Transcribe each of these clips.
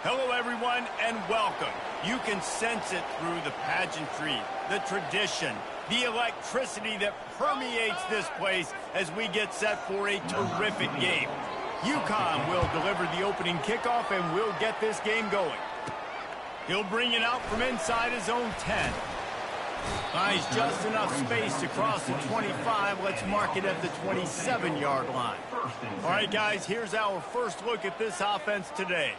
Hello, everyone, and welcome. You can sense it through the pageantry, the tradition, the electricity that permeates this place as we get set for a terrific game. UConn will deliver the opening kickoff, and we'll get this game going. He'll bring it out from inside his own 10. Finds just enough space to cross the 25. Let's mark it at the 27-yard line. All right, guys, here's our first look at this offense today.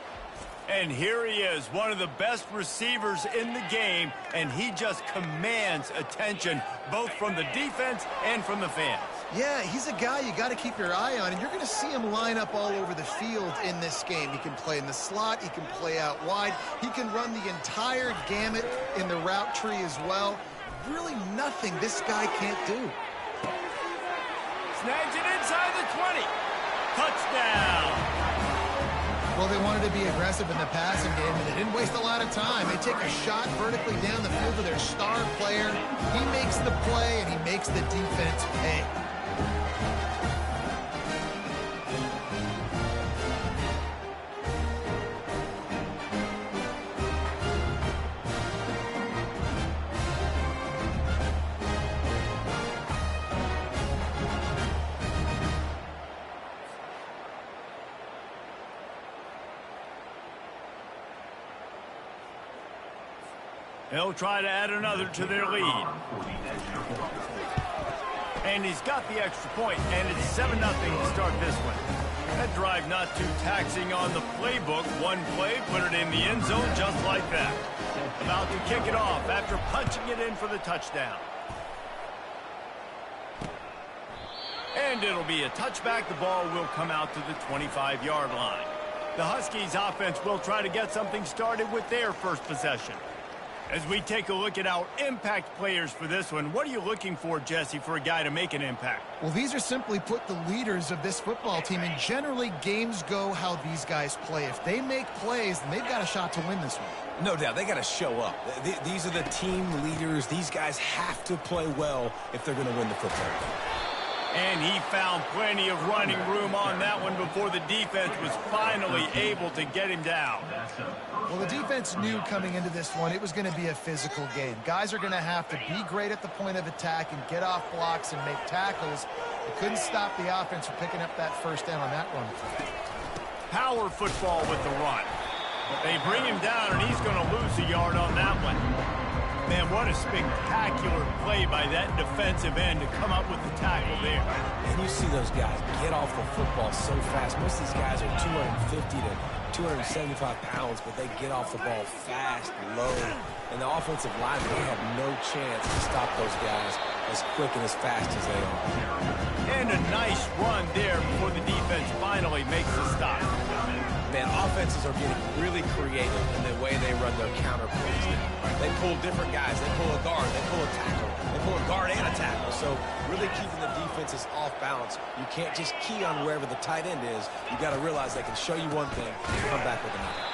And here he is, one of the best receivers in the game, and he just commands attention both from the defense and from the fans. Yeah, he's a guy you got to keep your eye on, and you're going to see him line up all over the field in this game. He can play in the slot, he can play out wide, he can run the entire gamut in the route tree as well. Really nothing this guy can't do. Snags it inside the 20. Touchdown. Well, they wanted to be aggressive in the passing game, and they didn't waste a lot of time. They take a shot vertically down the field to their star player. He makes the play, and he makes the defense pay. They'll try to add another to their lead. And he's got the extra point, and it's 7-0 to start this one. That drive not too taxing on the playbook. One play, put it in the end zone just like that. About to kick it off after punching it in for the touchdown. And it'll be a touchback. The ball will come out to the 25-yard line. The Huskies offense will try to get something started with their first possession. As we take a look at our impact players for this one, what are you looking for, Jesse, for a guy to make an impact? Well, these are simply put the leaders of this football team, and generally games go how these guys play. If they make plays, then they've got a shot to win this one. No doubt. They got to show up. These are the team leaders. These guys have to play well if they're going to win the football game. And he found plenty of running room on that one before the defense was finally able to get him down. Well, the defense knew coming into this one it was going to be a physical game. Guys are going to have to be great at the point of attack and get off blocks and make tackles. They couldn't stop the offense from picking up that first down on that run. Power football with the run. They bring him down, and he's going to lose a yard on that one. Man, what a spectacular play by that defensive end to come up with the tackle there. And you see those guys get off the football so fast. Most of these guys are 250 to 275 pounds, but they get off the ball fast, low. And the offensive line, they have no chance to stop those guys as quick and as fast as they are. And a nice run there before the defense finally makes the stop. Man, offenses are getting really creative in the way they run their counter plays now. They pull different guys. They pull a guard. They pull a tackle. They pull a guard and a tackle. So really keeping the defenses off balance. You can't just key on wherever the tight end is. You got to realize they can show you one thing and come back with another.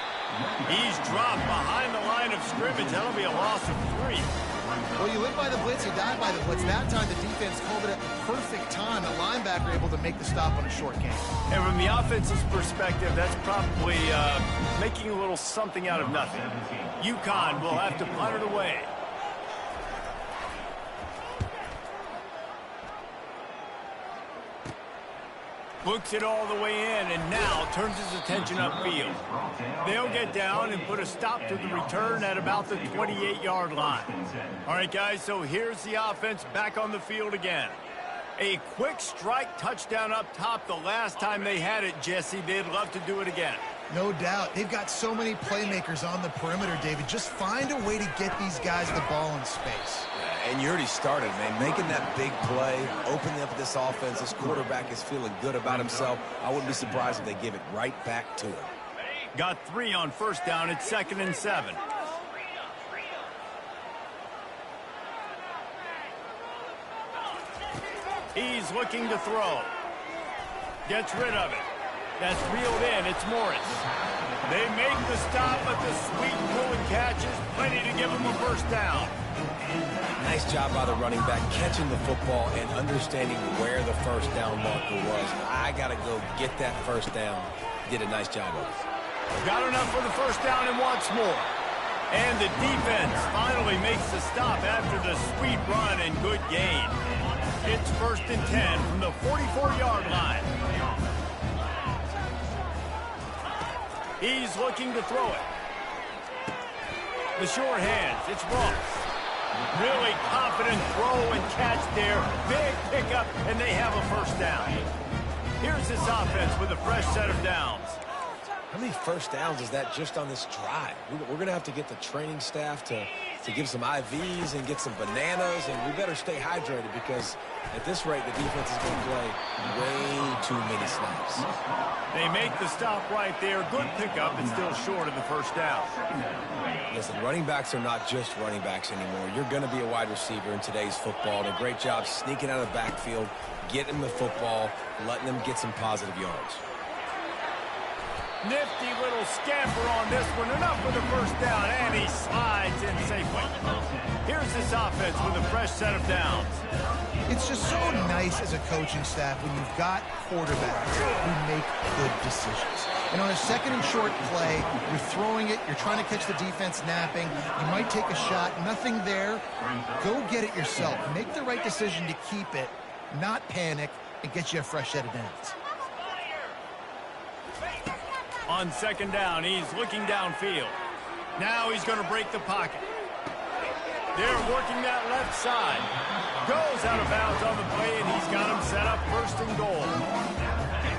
He's dropped behind the line of scrimmage. That'll be a loss of 3. Well, you live by the blitz, you die by the blitz. That time, the defense called it at the perfect time. The linebacker able to make the stop on a short game. And from the offense's perspective, that's probably making a little something out of nothing. UConn will have to punt it away. Books it all the way in, and now turns his attention upfield. They'll get down and put a stop to the return at about the 28-yard line. All right, guys, so here's the offense back on the field again. A quick strike touchdown up top the last time they had it, Jesse. They'd love to do it again. No doubt. They've got so many playmakers on the perimeter, David. Just find a way to get these guys the ball in space. And you already started, man, making that big play, opening up this offense. This quarterback is feeling good about himself. I wouldn't be surprised if they give it right back to him. Got 3 on first down. It's 2nd and 7. He's looking to throw. Gets rid of it. That's reeled in. It's Morris. They make the stop, but the sweet pull and catch is plenty to give him a first down. Nice job by the running back, catching the football and understanding where the first down marker was. I got to go get that first down. Did a nice job of it. Got enough for the first down and wants more. And the defense finally makes the stop after the sweet run and good gain. It's 1st and 10 from the 44-yard line. He's looking to throw it. The short hands, it's Ross. Really confident throw and catch there. Big pickup, and they have a first down. Here's this offense with a fresh set of downs. How many first downs is that just on this drive? We're going to have to get the training staff to give some IVs and get some bananas, and we better stay hydrated because at this rate, the defense is going to play way too many snaps. They make the stop right there. Good pickup and still short of the first down. Listen, running backs are not just running backs anymore. You're going to be a wide receiver in today's football. And a great job sneaking out of the backfield, getting the football, letting them get some positive yards. Nifty little scamper on this one. Enough for the first down, and he slides in safely. Here's this offense with a fresh set of downs. It's just so nice as a coaching staff when you've got quarterbacks who make good decisions. And on a 2nd and short play, you're throwing it, you're trying to catch the defense napping, you might take a shot, nothing there. Go get it yourself. Make the right decision to keep it, not panic, and get you a fresh set of downs. On 2nd down, he's looking downfield. Now he's going to break the pocket. They're working that left side. Goes out of bounds on the play, and he's got him set up 1st and goal.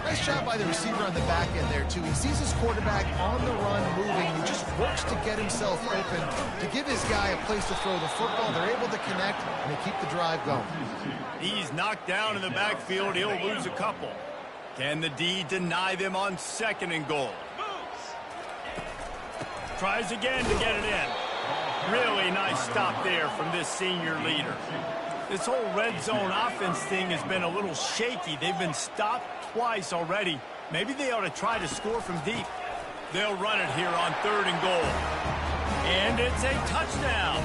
Nice job by the receiver on the back end there, too. He sees his quarterback on the run moving. He just works to get himself open, to give his guy a place to throw the football. They're able to connect, and they keep the drive going. He's knocked down in the backfield. He'll lose a couple. Can the D deny them on 2nd and goal? Tries again to get it in. Really nice stop there from this senior leader. This whole red zone offense thing has been a little shaky. They've been stopped twice already. Maybe they ought to try to score from deep. They'll run it here on 3rd and goal. And it's a touchdown.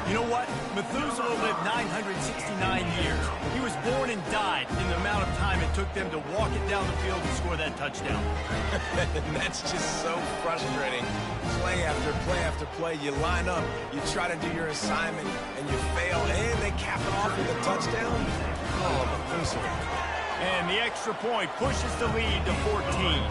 You know what? Methuselah lived 969 years. He was born and died in the amount of time it took them to walk it down the field and score that touchdown. That's just so frustrating. Play after play after play, you line up, you try to do your assignment, and you fail, and they cap it off with a touchdown. Oh, Methuselah. And the extra point pushes the lead to 14.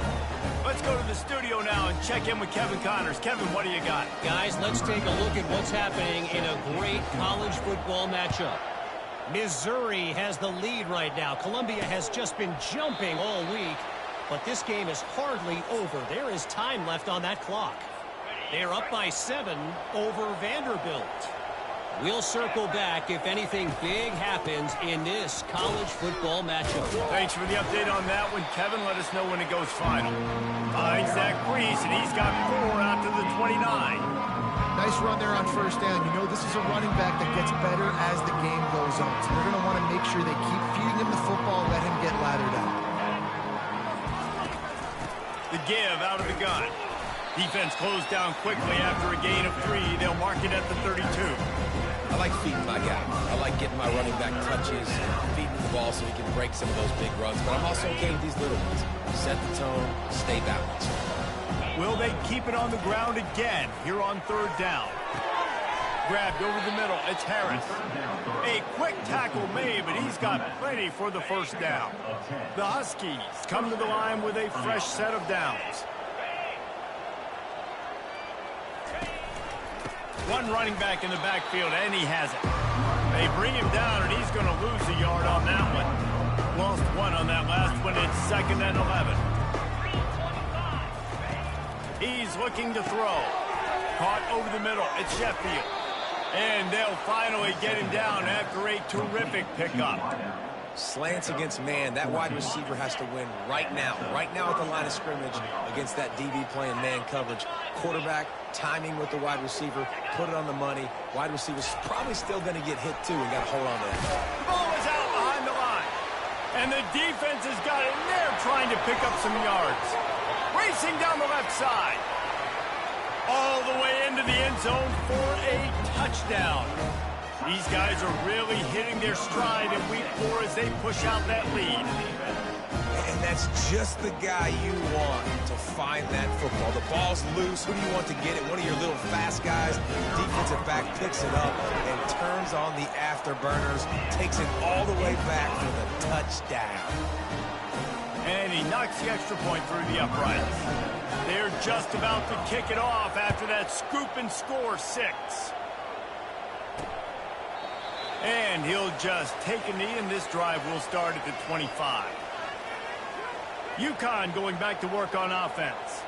Let's go to the studio now and check in with Kevin Connors. Kevin, what do you got? Guys, let's take a look at what's happening in a great college football matchup. Missouri has the lead right now. Columbia has just been jumping all week, but this game is hardly over. There is time left on that clock. They're up by 7 over Vanderbilt. We'll circle back if anything big happens in this college football matchup. Thanks for the update on that one, Kevin. Let us know when it goes final. Finds Zach Priest, and he's got 4 out to the 29. Nice run there on 1st down. You know this is a running back that gets better as the game goes on. So they're going to want to make sure they keep feeding him the football, let him get lathered up. The give out of the gun. Defense closed down quickly after a gain of 3. They'll mark it at the 32. I like feeding my guy. I like getting my running back touches, feeding the ball so he can break some of those big runs. But I'm also okay with these little ones. Set the tone, stay balanced. Will they keep it on the ground again here on 3rd down? Grabbed over the middle. It's Harris. A quick tackle made, but he's got plenty for the first down. The Huskies come to the line with a fresh set of downs. One running back in the backfield, and he has it. They bring him down, and he's going to lose a yard on that one. Lost 1 on that last one. It's 2nd and 11. He's looking to throw. Caught over the middle. It's Sheffield. And they'll finally get him down after a terrific pickup. Slants against man. That wide receiver has to win right now at the line of scrimmage against that DB playing man coverage. Quarterback, timing with the wide receiver, put it on the money. Wide receiver's probably still going to get hit too and got to hold on to that. The ball is out behind the line. And the defense has got it in there trying to pick up some yards. Racing down the left side. All the way into the end zone for a touchdown. These guys are really hitting their stride in week 4 as they push out that lead. And that's just the guy you want to find that football. The ball's loose. Who do you want to get it? One of your little fast guys. Defensive back picks it up and turns on the afterburners, takes it all the way back for the touchdown. And he knocks the extra point through the uprights. They're just about to kick it off after that scoop and score 6. And he'll just take a knee, and this drive will start at the 25. UConn going back to work on offense.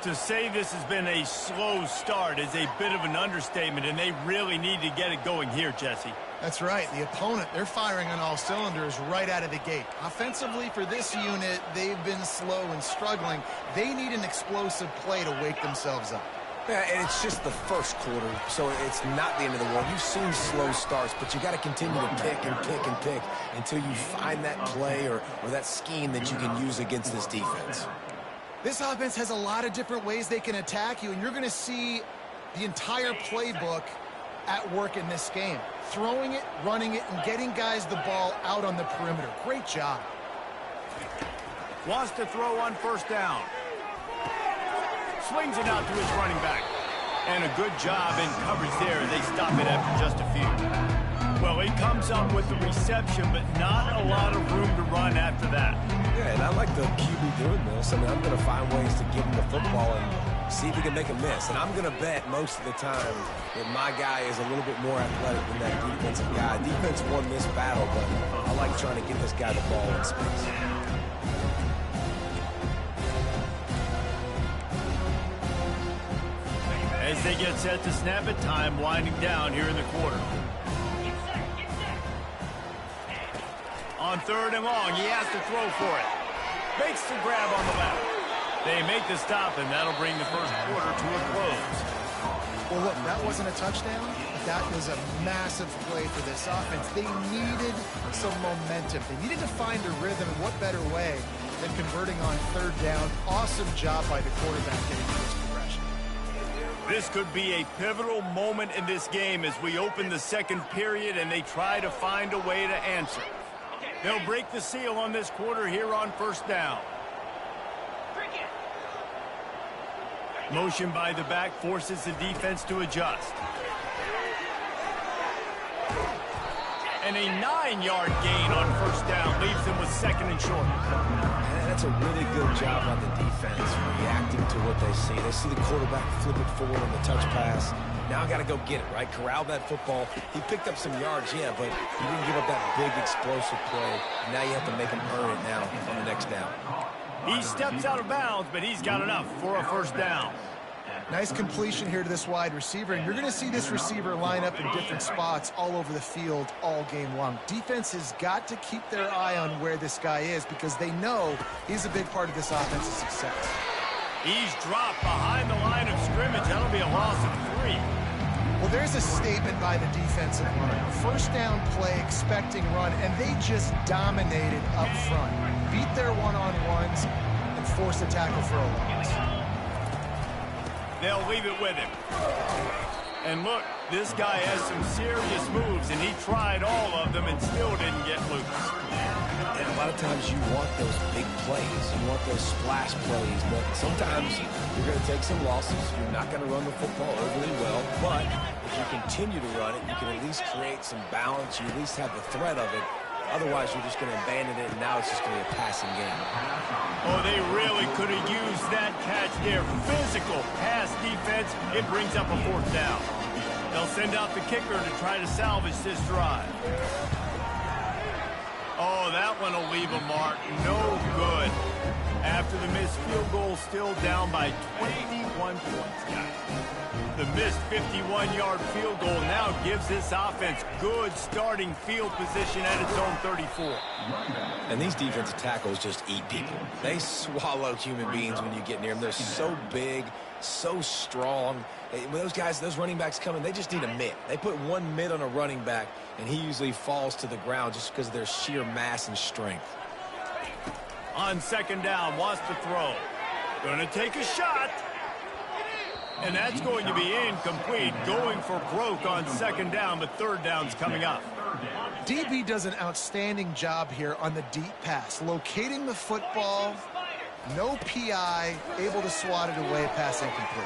To say this has been a slow start is a bit of an understatement, and they really need to get it going here, Jesse. That's right. The opponent, they're firing on all cylinders right out of the gate. Offensively, for this unit, they've been slow and struggling. They need an explosive play to wake themselves up. Yeah, and it's just the first quarter, so it's not the end of the world. You've seen slow starts, but you got to continue to pick and pick and pick until you find that play or that scheme that you can use against this defense. This offense has a lot of different ways they can attack you, and you're going to see the entire playbook at work in this game. Throwing it, running it, and getting guys the ball out on the perimeter. Great job. Wants to throw on first down. Swings it out to his running back. And a good job in coverage there. They stop it after just a few. Well, he comes up with the reception, but not a lot of room to run after that. Yeah, and I like the QB doing this. I mean, I'm going to find ways to give him the football and see if he can make a miss. And I'm going to bet most of the time that my guy is a little bit more athletic than that defensive guy. Defense won this battle, but I like trying to get this guy the ball in space. As they get set to snap it, time winding down here in the quarter. On third and long, he has to throw for it. Makes the grab on the left. They make the stop, and that'll bring the first quarter to a close. Well, look, that wasn't a touchdown. That was a massive play for this offense. They needed some momentum. They needed to find a rhythm, and what better way than converting on third down. Awesome job by the quarterback getting first progression. This could be a pivotal moment in this game as we open the second period and they try to find a way to answer. They'll break the seal on this quarter here on first down. Motion by the back forces the defense to adjust. And a 9-yard gain on first down leaves them with second and short. And that's a really good job on the defense, reacting to what they see. They see the quarterback flip it forward on the touch pass. Now I got to go get it, right? Corral that football. He picked up some yards, yeah, but he didn't give up that big explosive play. Now you have to make him earn it now on the next down. He steps out of bounds, but he's got enough for a first down. Nice completion here to this wide receiver, and you're going to see this receiver line up in different spots all over the field all game long. Defense has got to keep their eye on where this guy is because they know he's a big part of this offense's success. He's dropped behind the line of scrimmage. That'll be a loss of 3. Well, there's a statement by the defensive line. First down play, expecting run, and they just dominated up front. Beat their one-on-ones and forced a tackle for a loss. They'll leave it with him. And look, this guy has some serious moves, and he tried all of them and still didn't get loose. And a lot of times you want those big plays. You want those splash plays, but sometimes you're going to take some losses. You're not going to run the football overly well, but if you continue to run it, you can at least create some balance. You at least have the threat of it. Otherwise, you're just going to abandon it, and now it's just going to be a passing game. Oh, they really could have used that catch there. Physical pass defense. It brings up a fourth down. They'll send out the kicker to try to salvage this drive. Oh, that one will leave a mark. No good. After the missed field goal, still down by 21 points, guys. The missed 51-yard field goal now gives this offense good starting field position at its own 34. And these defensive tackles just eat people. They swallow human beings when you get near them. They're so big, so strong. When those guys, those running backs come in, they just need a mitt. They put one mitt on a running back, and he usually falls to the ground just because of their sheer mass and strength. On second down, wants to throw. Gonna take a shot. And that's going to be incomplete, going for broke on second down, but third down's coming up. DB does an outstanding job here on the deep pass, locating the football, no PI, able to swat it away, pass incomplete.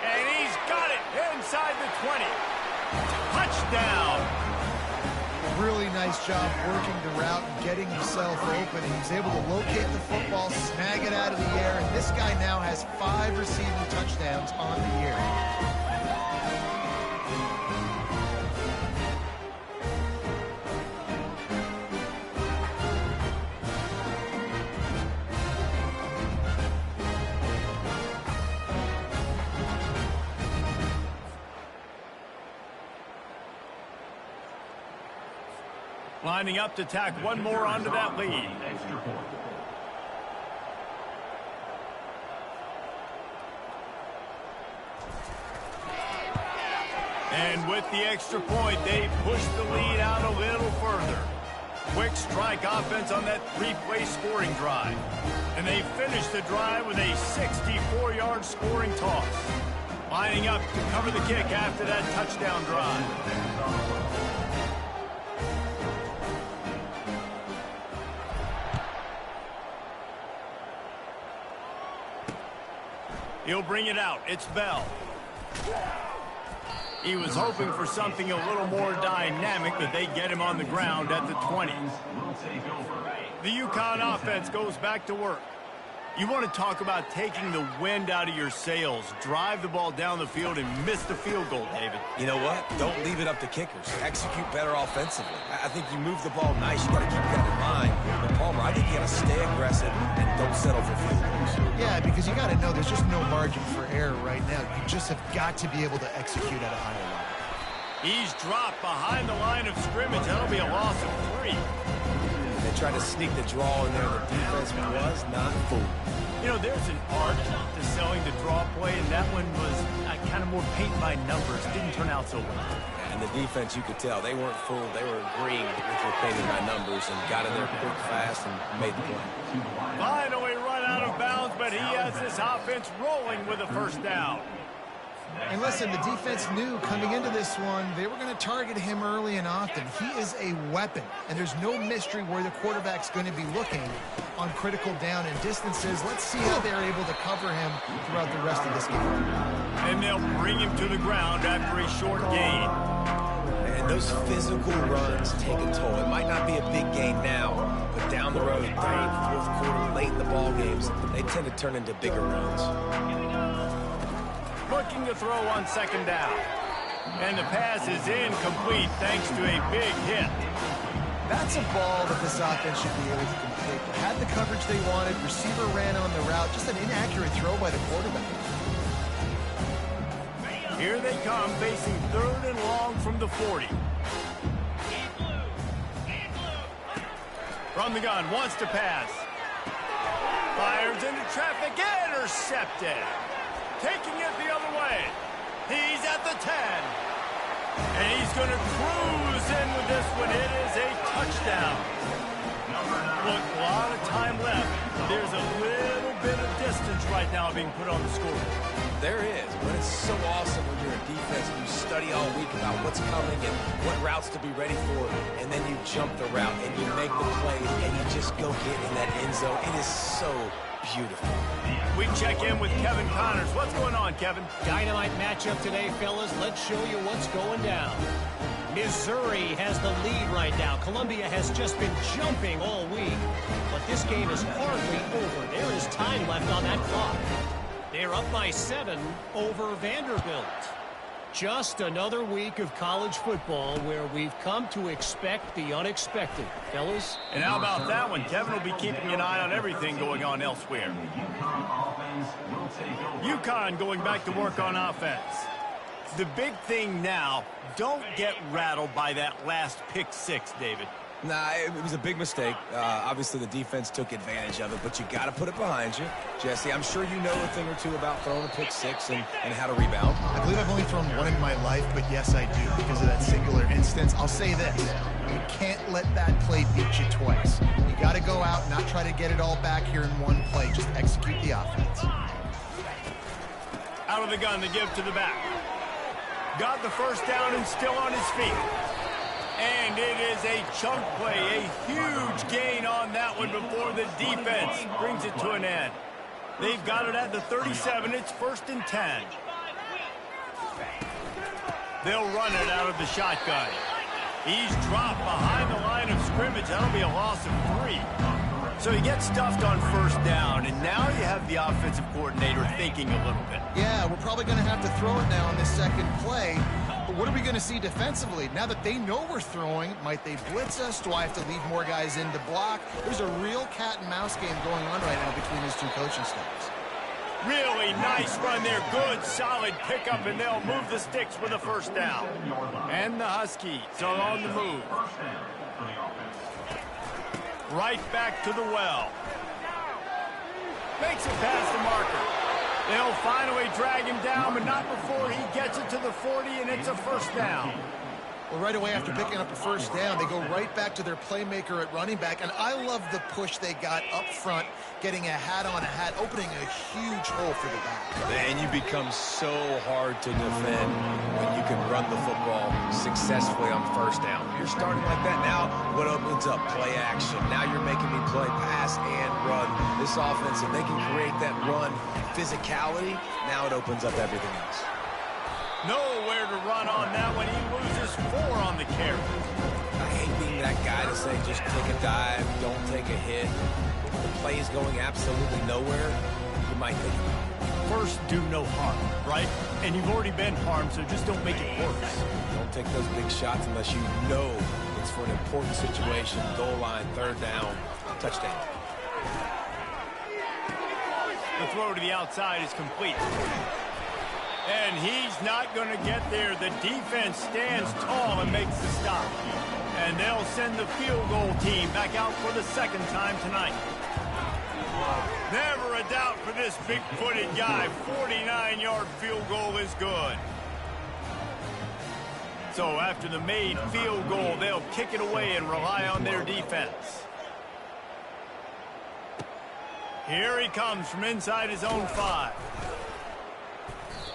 And he's got it inside the 20. Touchdown. Really nice job working the route and getting himself open. He was able to locate the football, snag it out of the air, and this guy now has 5 receiving touchdowns on the year. Lining up to tack one more onto that lead. And with the extra point, they push the lead out a little further. Quick strike offense on that 3-play scoring drive. And they finish the drive with a 64-yard scoring toss. Lining up to cover the kick after that touchdown drive. He'll bring it out. It's Bell. He was hoping for something a little more dynamic, but they get him on the ground at the 20. The UConn offense goes back to work. You want to talk about taking the wind out of your sails. Drive the ball down the field and miss the field goal, David. You know what? Don't leave it up to kickers. Execute better offensively. I think you move the ball nice. You got to keep that in mind. But Palmer, I think you got to stay aggressive and don't settle for field goals. Yeah, because you got to know there's just no margin for error right now. You just have got to be able to execute at a higher level. He's dropped behind the line of scrimmage. That'll be a loss of 3. They tried to sneak the draw in there. The defense was not fooled. You know, there's an art to selling the draw play, and that one was kind of more paint by numbers. Didn't turn out so well. And the defense, you could tell, they weren't fooled. They were agreeing with your painted by numbers and got in there quick, fast, and made the play. Finally run out of bounds, but he has this offense rolling with a first down. And listen, the defense knew coming into this one, they were going to target him early and often. He is a weapon, and there's no mystery where the quarterback's going to be looking on critical down and distances. Let's see how they're able to cover him throughout the rest of this game. And they'll bring him to the ground after a short gain. And those physical runs take a toll. It might not be a big gain now, but down the road, 3rd, 4th quarter, late in the ball games, they tend to turn into bigger runs. Looking to throw on second down. And the pass is incomplete thanks to a big hit. That's a ball that this offense should be able to complete. They had the coverage they wanted. Receiver ran on the route. Just an inaccurate throw by the quarterback. Here they come, facing 3rd and long from the 40. From the gun, wants to pass. Fires into traffic, intercepted. Taking it the other way. He's at the 10. And he's going to cruise in with this one. It is a touchdown. Look, a lot of time left. There's a little bit of distance right now being put on the score. There is, but it's so awesome when you're a defense and you study all week about what's coming and what routes to be ready for, and then you jump the route and you make the play and you just go get in that end zone. It is so beautiful. We check in with Kevin Connors. What's going on, Kevin? Dynamite matchup today, fellas. Let's show you what's going down. Missouri has the lead right now. Columbia has just been jumping all week. But this game is hardly over. There is time left on that clock. They're up by 7 over Vanderbilt. Just another week of college football where we've come to expect the unexpected. Fellas? And how about that one? Kevin will be keeping an eye on everything going on elsewhere. UConn going back to work on offense. The big thing now, don't get rattled by that last pick 6, David. Nah, it was a big mistake. Obviously, the defense took advantage of it, but you got to put it behind you. Jesse, I'm sure you know a thing or two about throwing a pick 6 and how to rebound. I believe I've only thrown one in my life, but yes, I do because of that singular instance. I'll say this. You can't let that play beat you twice. You got to go out and not try to get it all back here in one play. Just execute the offense. Out of the gun to give to the back. Got the first down and still on his feet. And it is a chunk play, a huge gain on that one before the defense brings it to an end. They've got it at the 37. It's 1st and 10. They'll run it out of the shotgun. He's dropped behind the line of scrimmage. That'll be a loss of 3. So he gets stuffed on 1st down, and now you have the offensive coordinator thinking a little bit. Yeah, we're probably going to have to throw it now on this second play. But what are we going to see defensively? Now that they know we're throwing, might they blitz us? Do I have to leave more guys in to block? There's a real cat and mouse game going on right now between these two coaching staffs. Really nice run there. Good, solid pickup, and they'll move the sticks with a 1st down. And the Huskies are on the move. Right back to the well. Makes it past the marker. They'll finally drag him down, but not before he gets it to the 40, and it's a 1st down. Well, right away after picking up a 1st down, they go right back to their playmaker at running back. And I love the push they got up front, getting a hat on a hat, opening a huge hole for the back. And you become so hard to defend when you can run the football successfully on 1st down. You're starting like that now, what opens up? Play action. Now you're making me play pass and run. This offense, if they can create that run physicality, now it opens up everything else. Nowhere to run on that one. He loses 4 on the carry. I hate being that guy to say just take a dive, don't take a hit. If the play is going absolutely nowhere, you might think about it. First, do no harm, right? And you've already been harmed, so just don't make it worse. Don't take those big shots unless you know it's for an important situation. Goal line, 3rd down, touchdown. The throw to the outside is complete. And he's not going to get there. The defense stands tall and makes the stop. And they'll send the field goal team back out for the 2nd time tonight. Never a doubt for this big-footed guy. 49-yard field goal is good. So after the made field goal, they'll kick it away and rely on their defense. Here he comes from inside his own 5.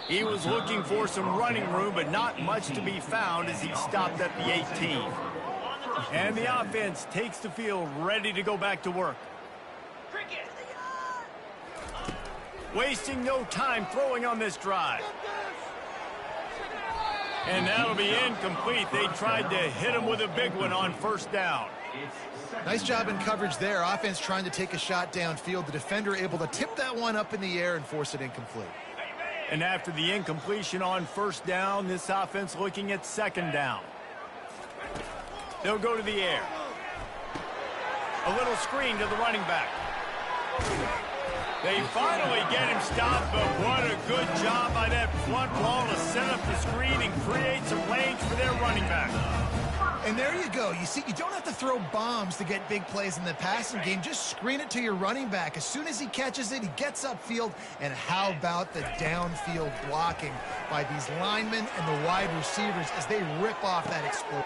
He was looking for some running room, but not much to be found as he stopped at the 18. And the offense takes the field, ready to go back to work. Wasting no time throwing on this drive. And that'll be incomplete. They tried to hit him with a big one on 1st down. Nice job in coverage there. Offense trying to take a shot downfield. The defender able to tip that one up in the air and force it incomplete. And after the incompletion on 1st down, this offense looking at 2nd down. They'll go to the air. A little screen to the running back. They finally get him stopped, but what a good job by that front wall to set up the screen and create some lanes for their running back. And there you go. You see, you don't have to throw bombs to get big plays in the passing game. Just screen it to your running back. As soon as he catches it, he gets upfield. And how about the downfield blocking by these linemen and the wide receivers as they rip off that explosion.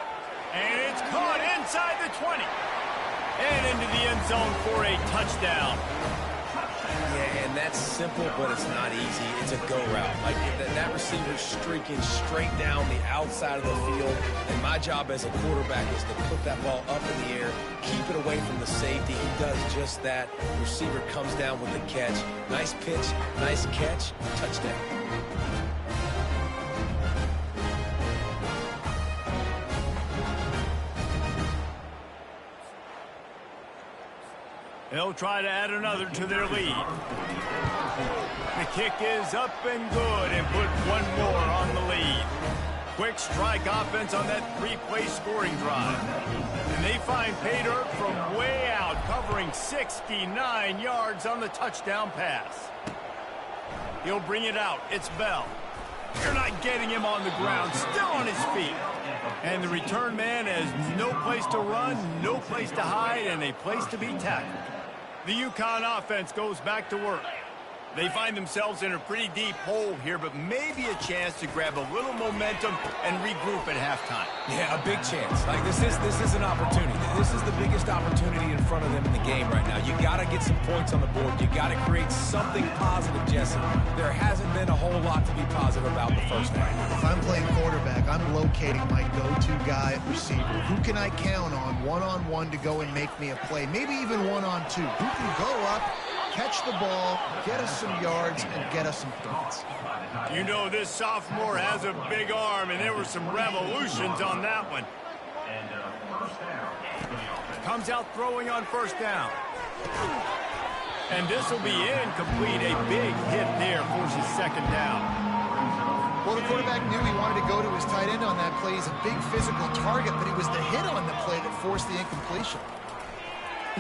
And it's caught inside the 20. And into the end zone for a touchdown. Yeah, and that's simple, but it's not easy. It's a go route. Like, that receiver's streaking straight down the outside of the field, and my job as a quarterback is to put that ball up in the air, keep it away from the safety. He does just that. The receiver comes down with the catch. Nice pitch, nice catch, touchdown. They'll try to add another to their lead. The kick is up and good and put one more on the lead. Quick strike offense on that 3-play scoring drive. And they find pay dirt from way out, covering 69 yards on the touchdown pass. He'll bring it out. It's Bell. You're not getting him on the ground, still on his feet. And the return man has no place to run, no place to hide, and a place to be tackled. The UConn offense goes back to work. They find themselves in a pretty deep hole here, but maybe a chance to grab a little momentum and regroup at halftime. Yeah, a big chance. Like this is an opportunity. This is the biggest opportunity in front of them in the game right now. You got to get some points on the board. You got to create something positive, Jesse. There hasn't been a whole lot to be positive about the first half. If I'm playing quarterback, I'm locating my go-to guy at receiver. Who can I count on one-on-one to go and make me a play? Maybe even one-on-two. Who can go up, catch the ball, get us some yards, and get us some points. You know this sophomore has a big arm, and there were some revolutions on that one. Comes out throwing on first down. And this will be incomplete. A big hit there, forces second down. Well, the quarterback knew he wanted to go to his tight end on that play. He's a big physical target, but it was the hit on the play that forced the incompletion.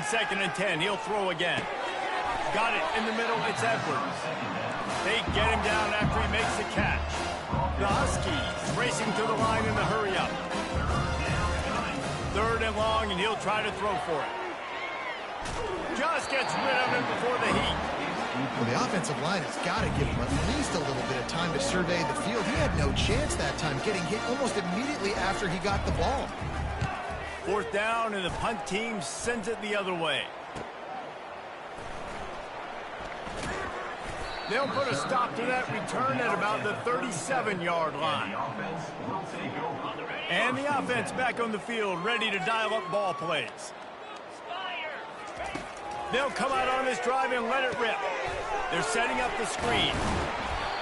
2nd and 10, he'll throw again. Got it in the middle, it's Edwards. They get him down after he makes the catch. The Huskies racing to the line in the hurry-up. 3rd and long, and he'll try to throw for it. Just gets rid of him before the heat. Well, the offensive line has got to give him at least a little bit of time to survey the field. He had no chance that time, getting hit almost immediately after he got the ball. 4th down, and the punt team sends it the other way. They'll put a stop to that return at about the 37-yard line. And the offense back on the field, ready to dial up ball plays. They'll come out on this drive and let it rip. They're setting up the screen.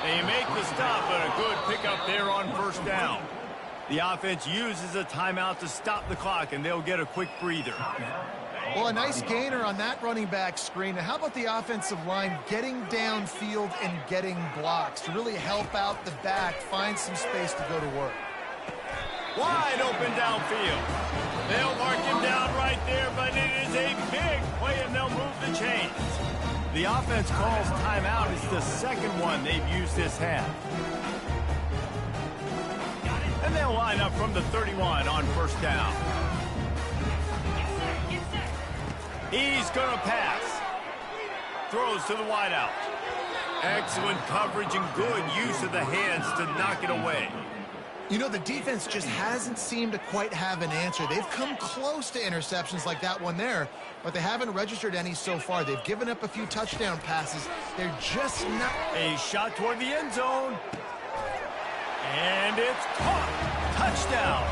They make the stop, but a good pickup there on first down. The offense uses a timeout to stop the clock, and they'll get a quick breather. Well, a nice gainer on that running back screen. Now, how about the offensive line getting downfield and getting blocks to really help out the back, find some space to go to work? Wide open downfield. They'll mark him down right there, but it is a big play, and they'll move the chains. The offense calls timeout. It's the second one they've used this half. And they'll line up from the 31 on first down. He's going to pass. Throws to the wideout. Excellent coverage and good use of the hands to knock it away. You know, the defense just hasn't seemed to quite have an answer. They've come close to interceptions like that one there, but they haven't registered any so far. They've given up a few touchdown passes. They're just not... A shot toward the end zone. And it's caught. Touchdown.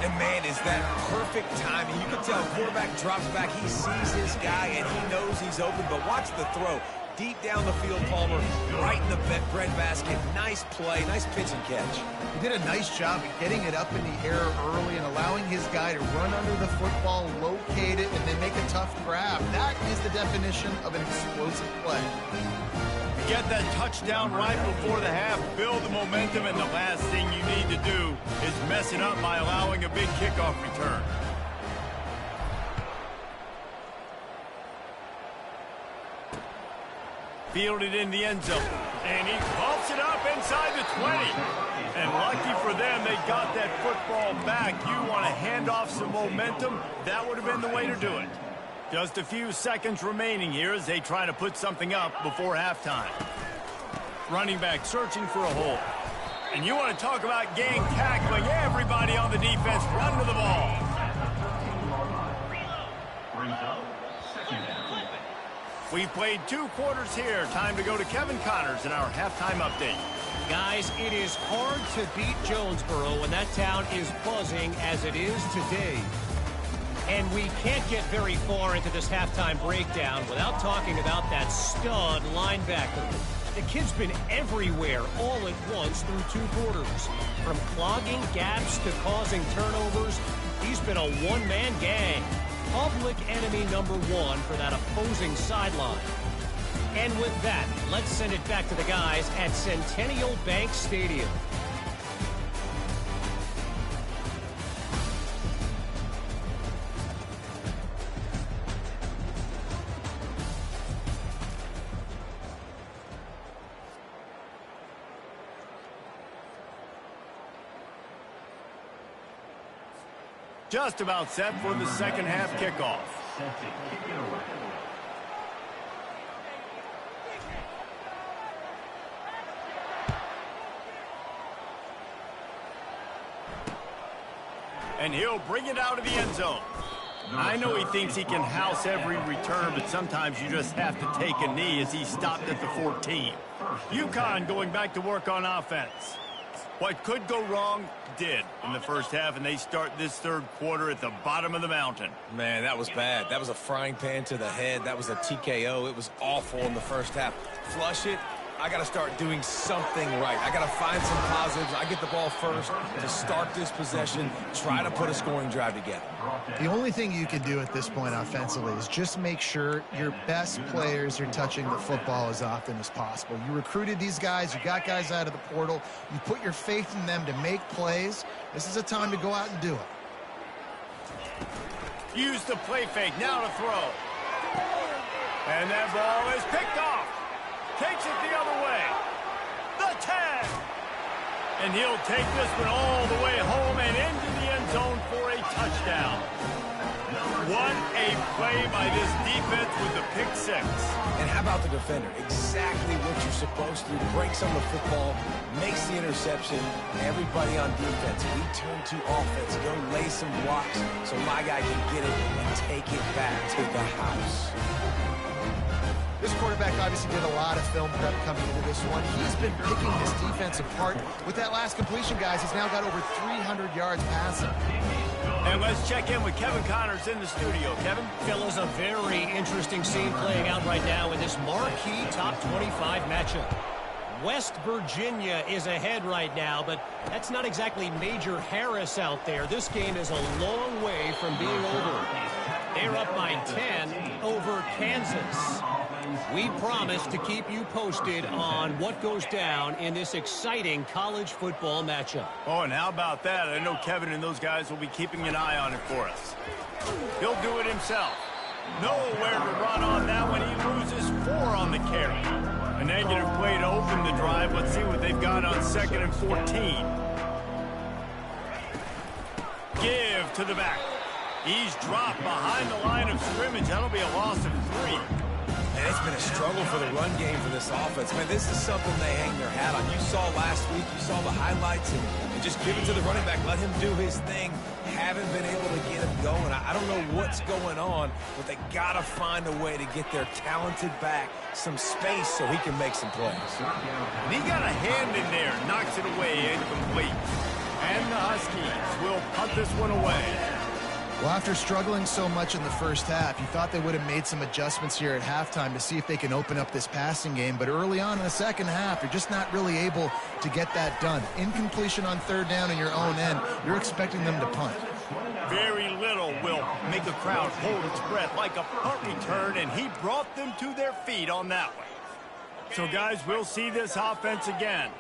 And, man, is that perfect timing. You can tell quarterback drops back. He sees his guy, and he knows he's open. But watch the throw. Deep down the field, Palmer, right in the breadbasket. Nice play, nice pitch and catch. He did a nice job of getting it up in the air early and allowing his guy to run under the football, locate it, and then make a tough grab. That is the definition of an explosive play. Get that touchdown right before the half, build the momentum, and the last thing you need to do is mess it up by allowing a big kickoff return. Fielded in the end zone, and he pumps it up inside the 20. And lucky for them, they got that football back. You want to hand off some momentum, that would have been the way to do it. Just a few seconds remaining here as they try to put something up before halftime. Running back searching for a hole. And you want to talk about gang tackling. Everybody on the defense run to the ball. We've played 2 quarters here. Time to go to Kevin Connors in our halftime update. Guys, it is hard to beat Jonesboro when that town is buzzing as it is today. And we can't get very far into this halftime breakdown without talking about that stud linebacker. The kid's been everywhere all at once through 2 quarters. From clogging gaps to causing turnovers, he's been a one-man gang. Public enemy number 1 for that opposing sideline. And with that, let's send it back to the guys at Centennial Bank Stadium. Just about set for the second half kickoff. And he'll bring it out of the end zone. I know he thinks he can house every return, but sometimes you just have to take a knee as he stopped at the 14. UConn going back to work on offense. What could go wrong did in the first half, and they start this third quarter at the bottom of the mountain. Man, that was bad. That was a frying pan to the head. That was a TKO. It was awful in the first half. Flush it. I got to start doing something right. I got to find some positives. I get the ball first to start this possession, try to put a scoring drive together. The only thing you can do at this point offensively is just make sure your best players are touching the football as often as possible. You recruited these guys. You got guys out of the portal. You put your faith in them to make plays. This is a time to go out and do it. Use the play fake. Now to throw. And that ball is picked off. Takes it the other way. The tag. And he'll take this one all the way home and into the end zone for a touchdown. What a play by this defense with the pick six. And how about the defender? Exactly what you're supposed to do. Breaks on the football, makes the interception. Everybody on defense, we turn to offense. Go lay some blocks so my guy can get it and take it back to the house. This quarterback obviously did a lot of film prep coming into this one. He's been picking this defense apart. With that last completion, guys, he's now got over 300 yards passing. And let's check in with Kevin Connors in the studio. Kevin? Fellas, a very interesting scene playing out right now in this marquee top 25 matchup. West Virginia is ahead right now, but that's not exactly Major Harris out there. This game is a long way from being over. They're up by 10 over Kansas. We promise to keep you posted on what goes down in this exciting college football matchup. Oh, and how about that? I know Kevin and those guys will be keeping an eye on it for us. He'll do it himself. Nowhere to run on that one. He loses 4 on the carry. A negative play to open the drive. Let's see what they've got on 2nd and 14. Give to the back. He's dropped behind the line of scrimmage. That'll be a loss of 3. And it's been a struggle for the run game for this offense. Man, this is something they hang their hat on. You saw last week, you saw the highlights, and just give it to the running back. Let him do his thing. Haven't been able to get him going. I don't know what's going on, but they got to find a way to get their talented back some space so he can make some plays. And he got a hand in there, knocks it away, incomplete. And the Huskies will punt this one away. Well, after struggling so much in the first half, you thought they would have made some adjustments here at halftime to see if they can open up this passing game. But early on in the second half, you're just not really able to get that done. Incompletion on 3rd down in your own end, you're expecting them to punt. Very little will make a crowd hold its breath like a punt return, and he brought them to their feet on that one. So, guys, we'll see this offense again.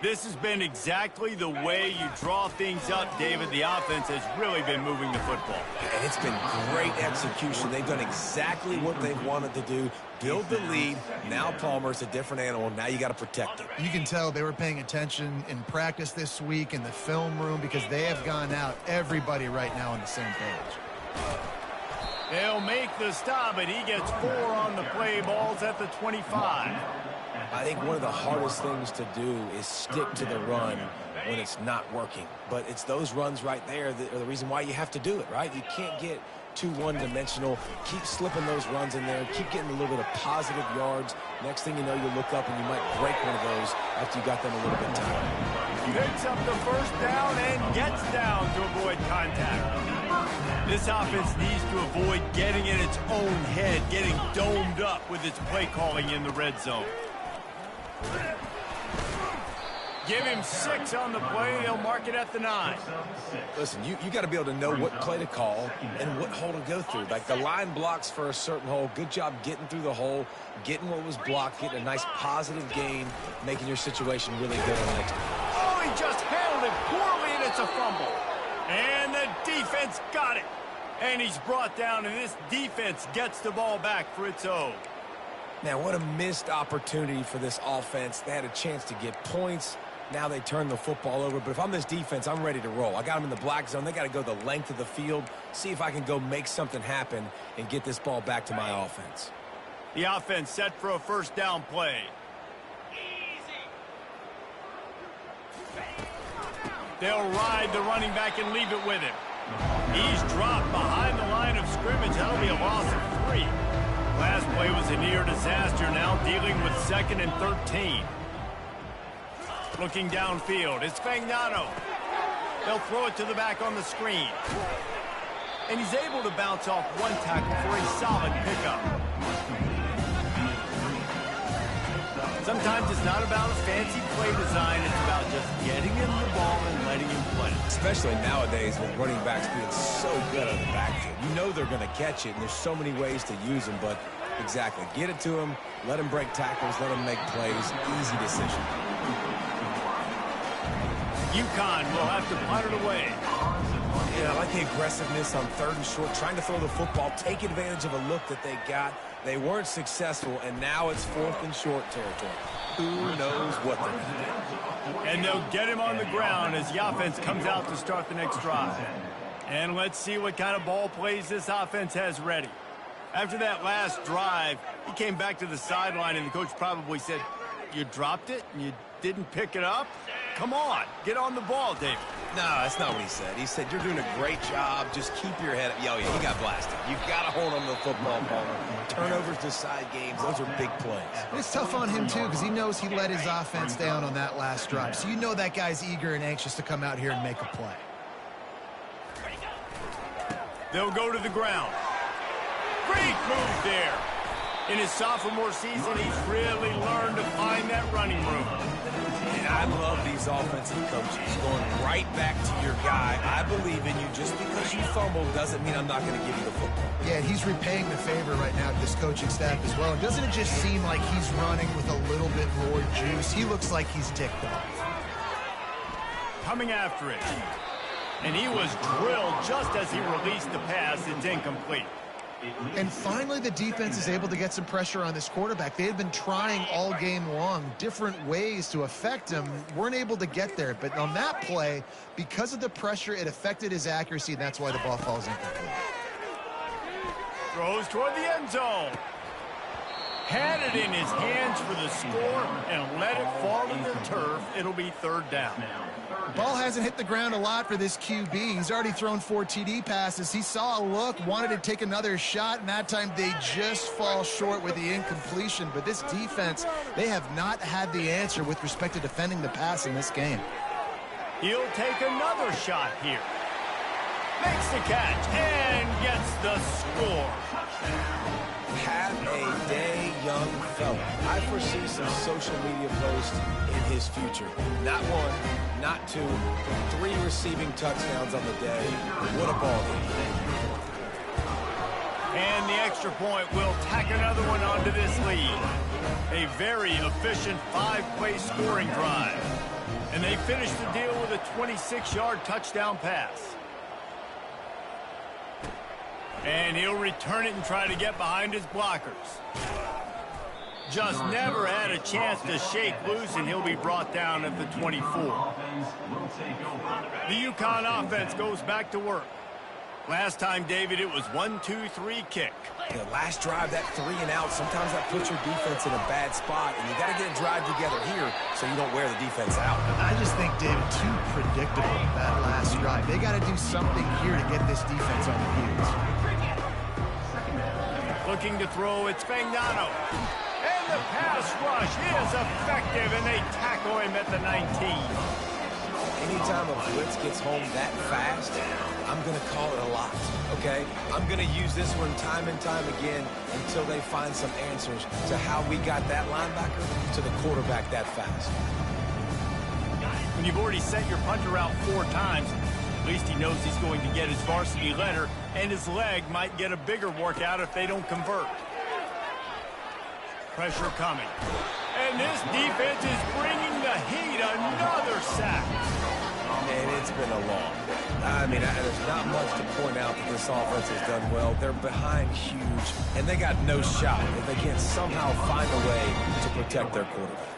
This has been exactly the way you draw things up, David. The offense has really been moving the football. And it's been great execution. They've done exactly what they've wanted to do. Build the lead. Now Palmer's a different animal. Now you got to protect it. You can tell they were paying attention in practice this week in the film room because they have gone out, everybody right now on the same page. They'll make the stop, and he gets 4 on the play. Balls at the 25. I think one of the hardest things to do is stick to the run when it's not working. But it's those runs right there that are the reason why you have to do it, right? You can't get too one-dimensional. Keep slipping those runs in there. Keep getting a little bit of positive yards. Next thing you know, you look up and you might break one of those after you got them a little bit tired. Picks up the first down and gets down to avoid contact. This offense needs to avoid getting in its own head, getting domed up with its play calling in the red zone. Give him 6 on the play. He'll mark it at the 9. Listen, you got to be able to know what play to call and what hole to go through. Like the line blocks for a certain hole. Good job getting through the hole, getting what was blocked, getting a nice positive gain, making your situation really good on the next one. Oh, he just handled it poorly, and it's a fumble. And the defense got it. And he's brought down, and this defense gets the ball back for its own. Now, what a missed opportunity for this offense. They had a chance to get points. Now they turn the football over. But if I'm this defense, I'm ready to roll. I got them in the black zone. They got to go the length of the field, see if I can go make something happen and get this ball back to my offense. The offense set for a first down play. They'll ride the running back and leave it with him. He's dropped behind the line of scrimmage. That'll be a loss of 3. Last play was a near disaster, now dealing with 2nd and 13. Looking downfield, it's Fagnano. They'll throw it to the back on the screen. And he's able to bounce off one tackle for a solid pickup. Sometimes it's not about a fancy play design. It's about just getting him the ball and letting him play. Especially nowadays with running backs being so good on the backfield. You know they're going to catch it, and there's so many ways to use them. But exactly, get it to him, let him break tackles, let him make plays. Easy decision. UConn will have to punt it away. Yeah, I like the aggressiveness on 3rd and short, trying to throw the football, take advantage of a look that they got. They weren't successful, and now it's 4th and short territory. Who knows what they're going to do. And they'll get him on the ground as the offense comes out to start the next drive. And let's see what kind of ball plays this offense has ready. After that last drive, he came back to the sideline, and the coach probably said, "You dropped it and you didn't pick it up? Come on, get on the ball, David." No, that's not what he said. He said, "You're doing a great job. Just keep your head up." Oh, yeah, he got blasted. You got to hold on to the football, Palmer. Turnovers decide games. Those are big plays. It's tough on him, too, because he knows he let his offense down on that last drive. So you know that guy's eager and anxious to come out here and make a play. They'll go to the ground. Great move there. In his sophomore season, he's really learned to find that running room. And I love these offensive coaches going right back to your guy. I believe in you. Just because you fumbled doesn't mean I'm not going to give you the football. Yeah, he's repaying the favor right now to this coaching staff as well. And doesn't it just seem like he's running with a little bit more juice? He looks like he's ticked off. Coming after it. And he was drilled just as he released the pass. It's incomplete. And finally, the defense is able to get some pressure on this quarterback. They had been trying all game long different ways to affect him. Weren't able to get there. But on that play, because of the pressure, it affected his accuracy, and that's why the ball falls incomplete. Throws toward the end zone. Had it in his hands for the score and let it fall to the turf. It'll be 3rd down. Ball hasn't hit the ground a lot for this QB. He's already thrown 4 TD passes. He saw a look, wanted to take another shot, and that time they just fall short with the incompletion. But this defense, they have not had the answer with respect to defending the pass in this game. He'll take another shot here. Makes the catch and gets the score. Have a day, young fella. I foresee some social media posts in his future. Not 1, not 2, but 3 receiving touchdowns on the day. What a ball game. And the extra point will tack another one onto this lead. A very efficient 5-play scoring drive. And they finish the deal with a 26-yard touchdown pass. And he'll return it and try to get behind his blockers. Just never had a chance to shake loose, and he'll be brought down at the 24. The UConn offense goes back to work. Last time, David, it was 1-2-3 kick. The last drive, that 3 and out, sometimes that puts your defense in a bad spot, and you got to get a drive together here so you don't wear the defense out. I just think, David, too predictable, that last drive. They got to do something here to get this defense on the heels. Looking to throw, it's Fagnano. And the pass rush is effective, and they tackle him at the 19. Anytime a blitz gets home that fast, I'm going to call it a lot, okay? I'm going to use this one time and time again until they find some answers to how we got that linebacker to the quarterback that fast. When you've already sent your punter out 4 times, at least he knows he's going to get his varsity letter, and his leg might get a bigger workout if they don't convert. Pressure coming. And this defense is bringing the heat. Another sack. And it's been a long day. I mean, there's not much to point out that this offense has done well. They're behind huge, and they got no shot if they can't somehow find a way to protect their quarterback.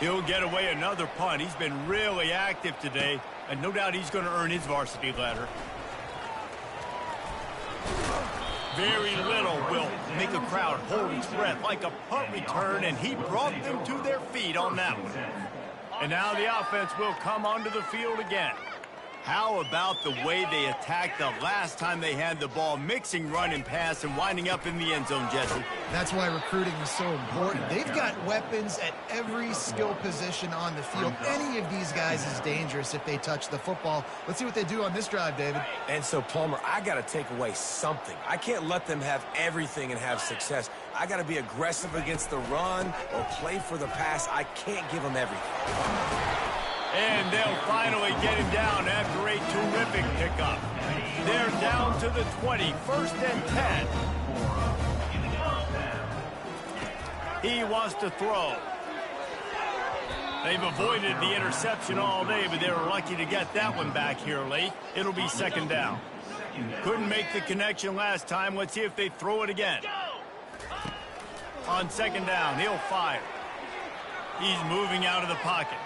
He'll get away another punt. He's been really active today, and no doubt he's going to earn his varsity letter. Very little will make a crowd hold its breath like a punt return, and he brought them to their feet on that one. And now the offense will come onto the field again. How about the way they attacked the last time they had the ball, mixing run and pass and winding up in the end zone, Jesse? That's why recruiting is so important. They've got weapons at every skill position on the field. Any of these guys is dangerous if they touch the football. Let's see what they do on this drive, David. And so, Palmer, I got to take away something. I can't let them have everything and have success. I got to be aggressive against the run or play for the pass. I can't give them everything. And they'll finally get him down after a terrific pickup. They're down to the 20, 1st and 10. He wants to throw. They've avoided the interception all day, but they were lucky to get that one back here late. It'll be 2nd down. Couldn't make the connection last time. Let's see if they throw it again. On 2nd down, he'll fire. He's moving out of the pocket.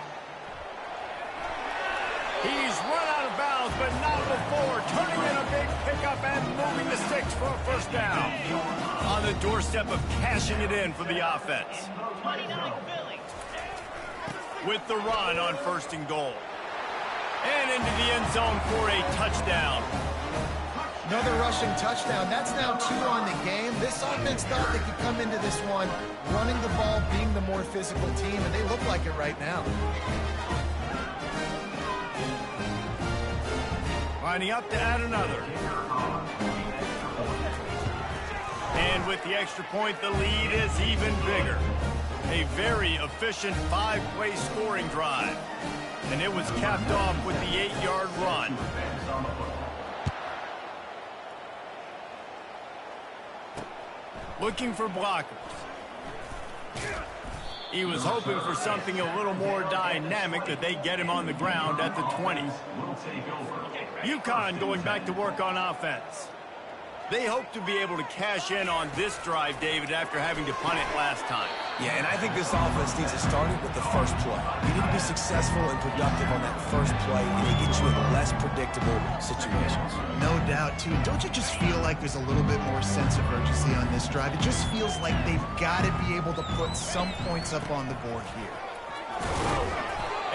He's run out of bounds, but not before. Turning in a big pickup and moving the sticks for a 1st down. On the doorstep of cashing it in for the offense. With the run on 1st and goal. And into the end zone for a touchdown. Another rushing touchdown. That's now 2 on the game. This offense thought they could come into this one running the ball, being the more physical team, and they look like it right now. Lining up to add another. And with the extra point, the lead is even bigger. A very efficient 5-play scoring drive. And it was capped off with the 8-yard run. Looking for blockers. He was hoping for something a little more dynamic, that they get him on the ground at the 20. UConn going back to work on offense. They hope to be able to cash in on this drive, David, after having to punt it last time. Yeah, and I think this offense needs to start it with the first play. You need to be successful and productive on that first play, and it gets you in less predictable situations. No doubt, too. Don't you just feel like there's a little bit more sense of urgency on this drive? It just feels like they've got to be able to put some points up on the board here.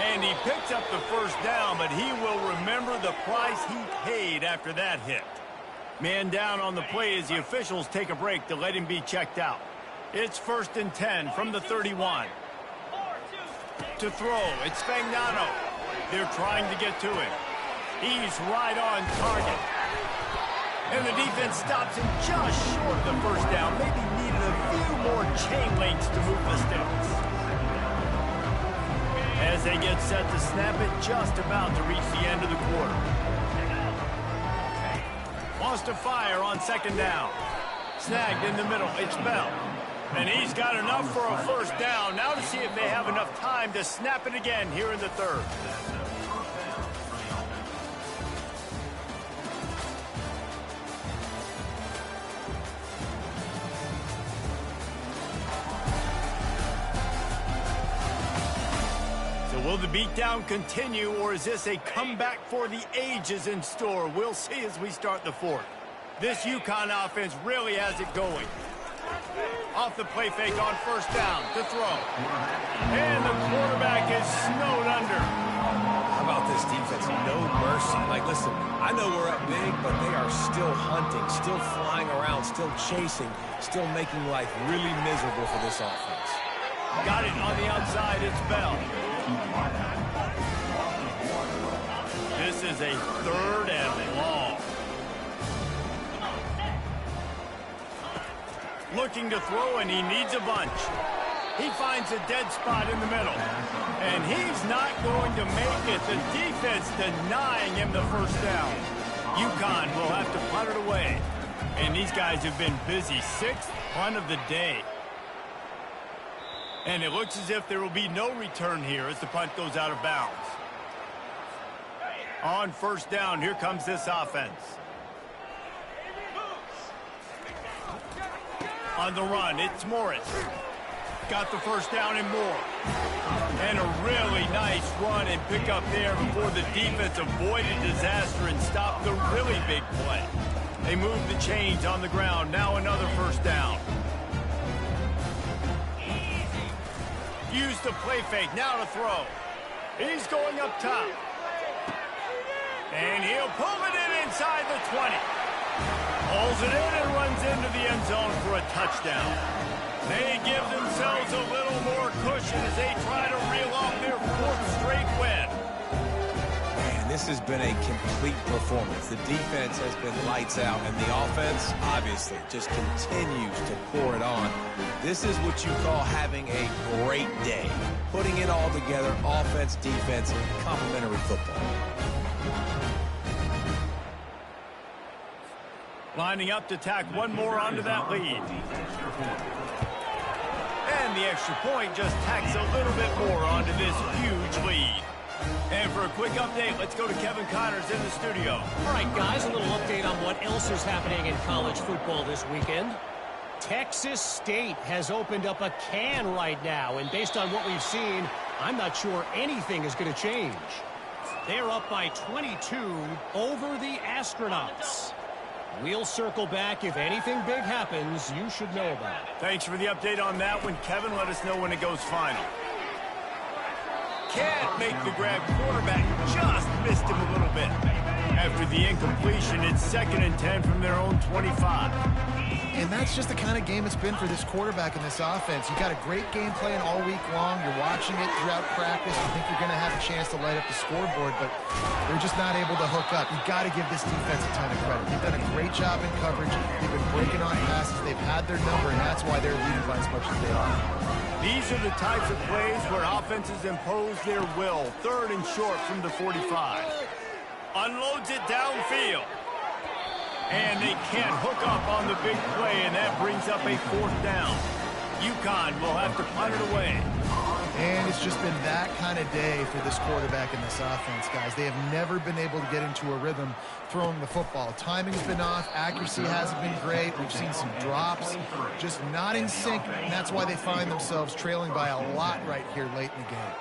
And he picks up the 1st down, but he will remember the price he paid after that hit. Man down on the play as the officials take a break to let him be checked out. It's 1st and 10 from the 31. To throw, it's Fagnano. They're trying to get to him. He's right on target. And the defense stops him just short of the 1st down. Maybe needed a few more chain links to move the sticks. As they get set to snap it, just about to reach the end of the quarter. Wants to fire on 2nd down. Snagged in the middle. It's Bell. And he's got enough for a 1st down. Now to see if they have enough time to snap it again here in the 3rd. So will the beatdown continue, or is this a comeback for the ages in store? We'll see as we start the 4th. This UConn offense really has it going. Off the play fake on 1st down to throw. And the quarterback is snowed under. How about this defense? No mercy. Like, listen, I know we're up big, but they are still hunting, still flying around, still chasing, still making life really miserable for this offense. Got it on the outside. It's Bell. This is a 3rd and long. Looking to throw, and he needs a bunch. He finds a dead spot in the middle. And he's not going to make it. The defense denying him the 1st down. UConn will have to punt it away. And these guys have been busy. 6th punt of the day. And it looks as if there will be no return here as the punt goes out of bounds. On 1st down, here comes this offense. On the run, it's Morris. Got the 1st down and more. And a really nice run and pick up there before the defense avoided disaster and stopped the really big play. They moved the chains on the ground. Now another 1st down. Use the play fake. Now to throw. He's going up top. And he'll pull it in inside the 20. Pulls it in and runs into the end zone for a touchdown. They give themselves a little more cushion as they try to reel off their 4th straight win. Man, this has been a complete performance. The defense has been lights out, and the offense, obviously, just continues to pour it on. This is what you call having a great day. Putting it all together, offense, defense, complementary football. Lining up to tack one more onto that lead. And the extra point just tacks a little bit more onto this huge lead. And for a quick update, let's go to Kevin Connors in the studio. All right, guys, a little update on what else is happening in college football this weekend. Texas State has opened up a can right now, and based on what we've seen, I'm not sure anything is going to change. They're up by 22 over the Astronauts. We'll circle back. If anything big happens, you should know about it. Thanks for the update on that one, Kevin. Let us know when it goes final. Can't make the grab. Quarterback just missed him a little bit. After the incompletion, it's 2nd and 10 from their own 25. And that's just the kind of game it's been for this quarterback in this offense. You got a great game plan all week long. You're watching it throughout practice. You think you're going to have a chance to light up the scoreboard, but they're just not able to hook up. You've got to give this defense a ton of credit. They've done a great job in coverage. They've been breaking on passes. They've had their number, and that's why they're leading by as much as they are. These are the types of plays where offenses impose their will. 3rd and short from the 45. Unloads it downfield. And they can't hook up on the big play, and that brings up a 4th down. UConn will have to punt it away. And it's just been that kind of day for this quarterback in this offense, guys. They have never been able to get into a rhythm throwing the football. Timing has been off. Accuracy hasn't been great. We've seen some drops. Just not in sync, and that's why they find themselves trailing by a lot right here late in the game.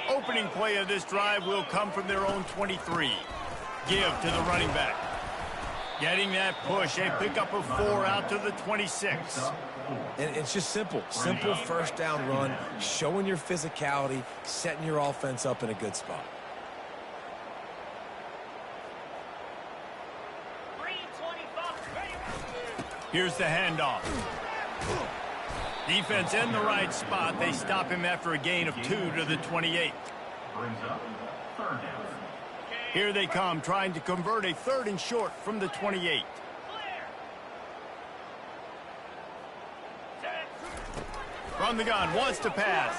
Opening play of this drive will come from their own 23. Give to the running back. Getting that push, a pickup of 4 out to the 26. And it's just simple. Simple 1st down run, showing your physicality, setting your offense up in a good spot. Here's the handoff. Defense in the right spot. They stop him after a gain of 2 to the 28. Here they come, trying to convert a 3rd and short from the 28. From the gun, wants to pass.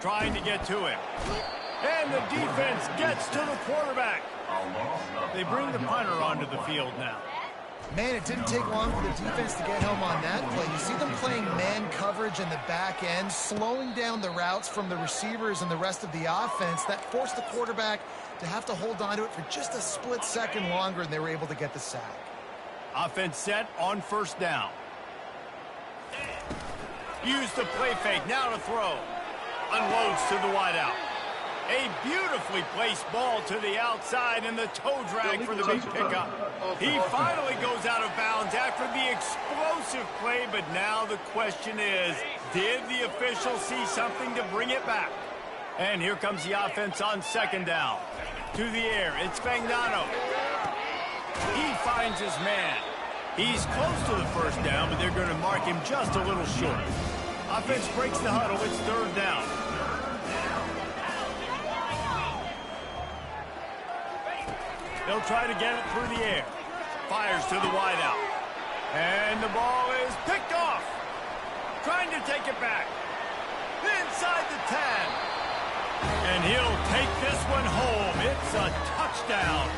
Trying to get to him. And the defense gets to the quarterback. They bring the punter onto the field now. Man, it didn't take long for the defense to get home on that play. You see them playing man coverage in the back end, slowing down the routes from the receivers and the rest of the offense. That forced the quarterback to have to hold on to it for just a split second longer, and they were able to get the sack. Offense set on 1st down. Use the play fake, now to throw. Unloads to the wideout. A beautifully placed ball to the outside, and the toe drag for the big pickup. He finally goes out of bounds after the explosive play, but now the question is, did the official see something to bring it back? And here comes the offense on 2nd down. To the air, it's Fagnano. He finds his man. He's close to the 1st down, but they're going to mark him just a little short. Offense breaks the huddle. It's 3rd down. They'll try to get it through the air. Fires to the wideout. And the ball is picked off. Trying to take it back. Inside the 10. And he'll take this one home. It's a touchdown.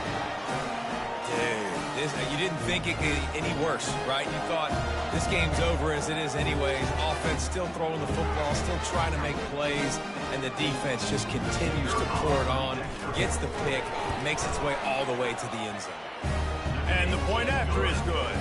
Dude, you didn't think it could get any worse, right? You thought this game's over as it is anyways. Offense still throwing the football, still trying to make plays, and the defense just continues to pour it on, gets the pick, makes its way all the way to the end zone. And the point after is good.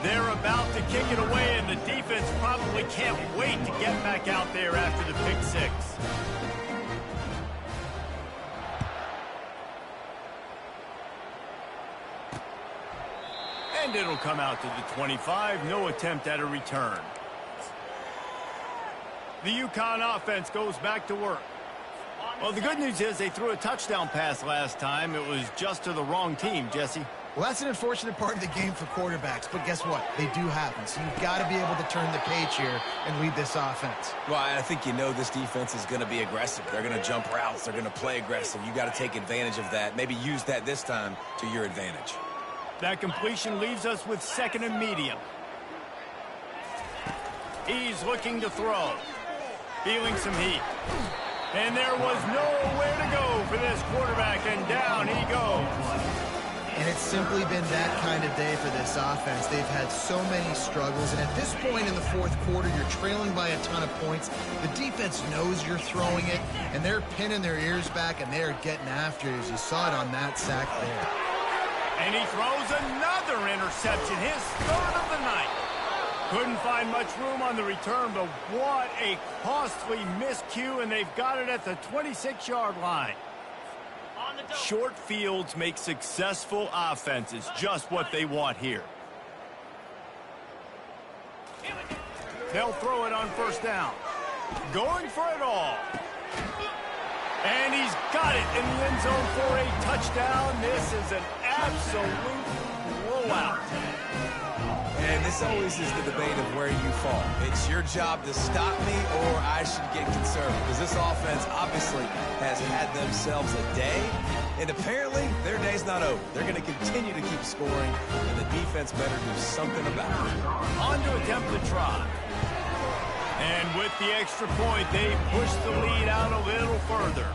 They're about to kick it away, and the defense probably can't wait to get back out there after the pick six. And And it'll come out to the 25. No attempt at a return. The UConn offense goes back to work. Well, the good news is they threw a touchdown pass last time. It was just to the wrong team, Jesse. Well, that's an unfortunate part of the game for quarterbacks, but guess what? They do happen, so you've got to be able to turn the page here and lead this offense. Well, I think you know this defense is going to be aggressive. They're going to jump routes. They're going to play aggressive. You got to take advantage of that. Maybe use that this time to your advantage. That completion leaves us with 2nd and medium. He's looking to throw. Feeling some heat. And there was nowhere to go for this quarterback, and down he goes. And it's simply been that kind of day for this offense. They've had so many struggles, and at this point in the 4th quarter, you're trailing by a ton of points. The defense knows you're throwing it, and they're pinning their ears back, and they're getting after it, as you saw it on that sack there. And he throws another interception, his 3rd of the night. Couldn't find much room on the return, but what a costly miscue, and they've got it at the 26-yard line. Short fields make successful offenses just what they want here. They'll throw it on 1st down. Going for it all. And he's got it in the end zone for a touchdown. This is an absolute blowout. And this always is the debate of where you fall. It's your job to stop me, or I should get conservative. Because this offense obviously has had themselves a day, and apparently their day's not over. They're going to continue to keep scoring, and the defense better do something about it. On to attempt the try. And with the extra point, they push the lead out a little further.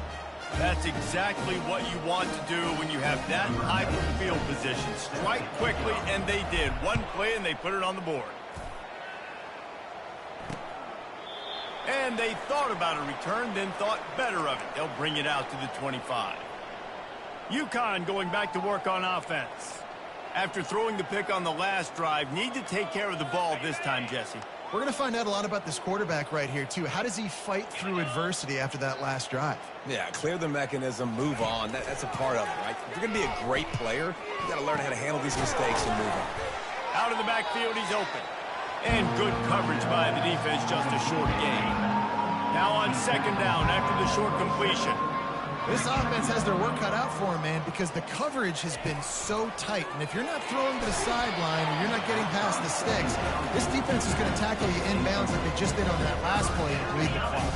That's exactly what you want to do when you have that type of field position. Strike quickly, and they did. One play, and they put it on the board. And they thought about a return, then thought better of it. They'll bring it out to the 25. UConn going back to work on offense. After throwing the pick on the last drive, need to take care of the ball this time, Jesse. We're going to find out a lot about this quarterback right here, too. How does he fight through adversity after that last drive? Yeah, clear the mechanism, move on. That's a part of it, right? If you're going to be a great player, you got to learn how to handle these mistakes and move on. Out of the backfield, he's open. And good coverage by the defense, just a short gain. Now on 2nd down after the short completion. This offense has their work cut out for them, man, because the coverage has been so tight. And if you're not throwing to the sideline or you're not getting past the sticks, this defense is going to tackle you inbounds like they just did on that last play and bleed the clock.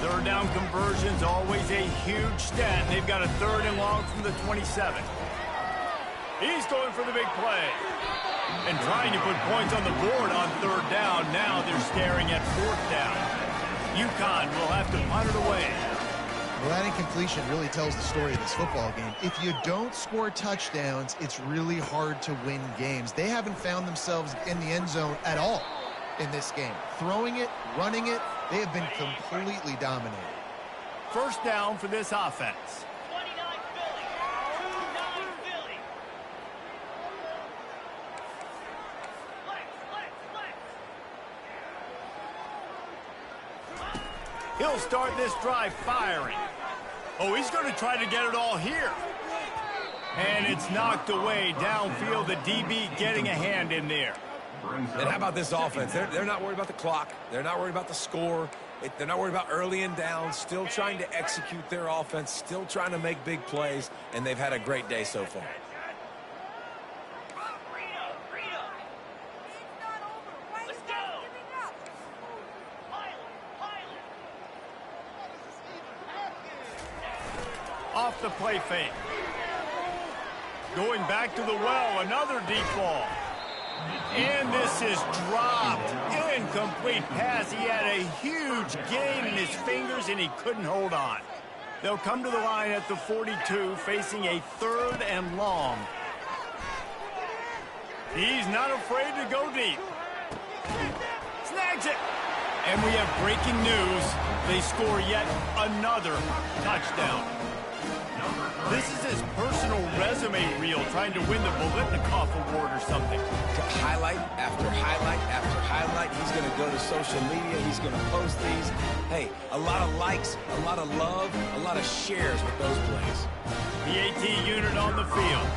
3rd down conversion's always a huge stat. They've got a 3rd and long from the 27. He's going for the big play. And trying to put points on the board on 3rd down. Now they're staring at 4th down. UConn will have to punt it away. Well, that incompletion really tells the story of this football game. If you don't score touchdowns, it's really hard to win games. They haven't found themselves in the end zone at all in this game. Throwing it, running it, they have been completely dominated. 1st down for this offense. 29 Philly. 29 Philly. He'll start this drive firing. Oh, he's going to try to get it all here. And it's knocked away downfield. The DB getting a hand in there. And how about this offense? They're not worried about the clock. They're not worried about the score. They're not worried about early and down. Still trying to execute their offense. Still trying to make big plays. And they've had a great day so far. Off the play fake. Going back to the well, another deep ball. And this is dropped. Incomplete pass. He had a huge gain in his fingers, and he couldn't hold on. They'll come to the line at the 42, facing a 3rd and long. He's not afraid to go deep. Snags it. And we have breaking news. They score yet another touchdown. This is his personal resume reel, trying to win the Biletnikoff Award or something. Highlight after highlight after highlight. He's going to go to social media. He's going to post these. Hey, a lot of likes, a lot of love, a lot of shares with those plays. The AT unit on the field.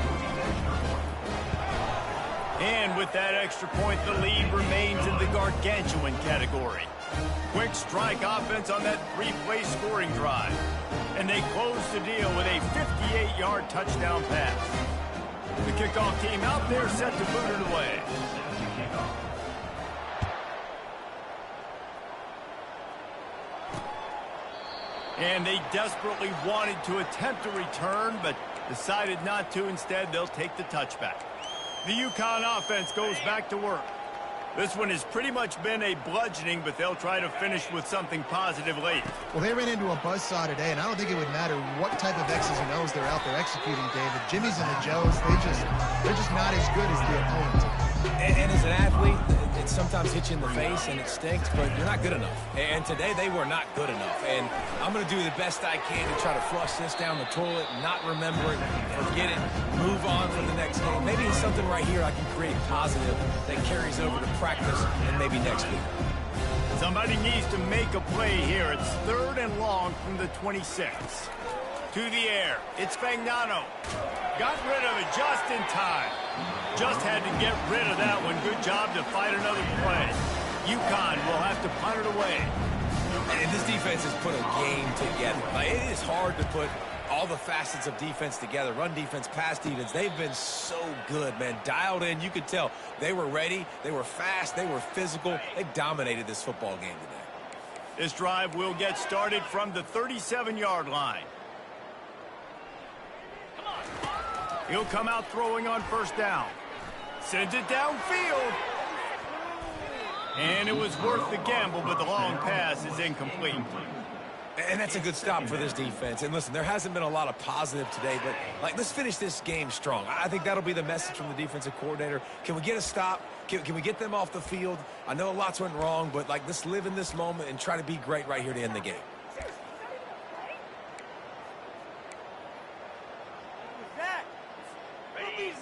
And with that extra point, the lead remains in the gargantuan category. Quick strike offense on that three-play scoring drive. And they close the deal with a 58-yard touchdown pass. The kickoff team out there set to boot it away. And they desperately wanted to attempt a return, but decided not to. Instead, they'll take the touchback. The UConn offense goes back to work. This one has pretty much been a bludgeoning, but they'll try to finish with something positive late. Well, they ran into a buzzsaw today, and I don't think it would matter what type of X's and O's they're out there executing, David. Jimmys and the Joes, they're just not as good as the opponent. And as an athlete, it sometimes hits you in the face and it stinks, but you're not good enough. And today they were not good enough. And I'm going to do the best I can to try to flush this down the toilet, not remember it, forget it, move on for the next game. Maybe it's something right here I can create positive that carries over to practice and maybe next week. Somebody needs to make a play here. It's 3rd and long from the 26. To the air. It's Fagnano. Got rid of it just in time. Just had to get rid of that one. Good job to fight another play. UConn will have to punt it away. And this defense has put a game together. Like, it is hard to put all the facets of defense together. Run defense, pass defense. They've been so good, man. Dialed in. You could tell they were ready. They were fast. They were physical. They dominated this football game today. This drive will get started from the 37-yard line. He'll come out throwing on 1st down. Sends it downfield. And it was worth the gamble, but the long pass is incomplete. And that's a good stop for this defense. And listen, there hasn't been a lot of positive today, but let's finish this game strong. I think that'll be the message from the defensive coordinator. Can we get a stop? Can we get them off the field? I know lots went wrong, but let's live in this moment and try to be great right here to end the game.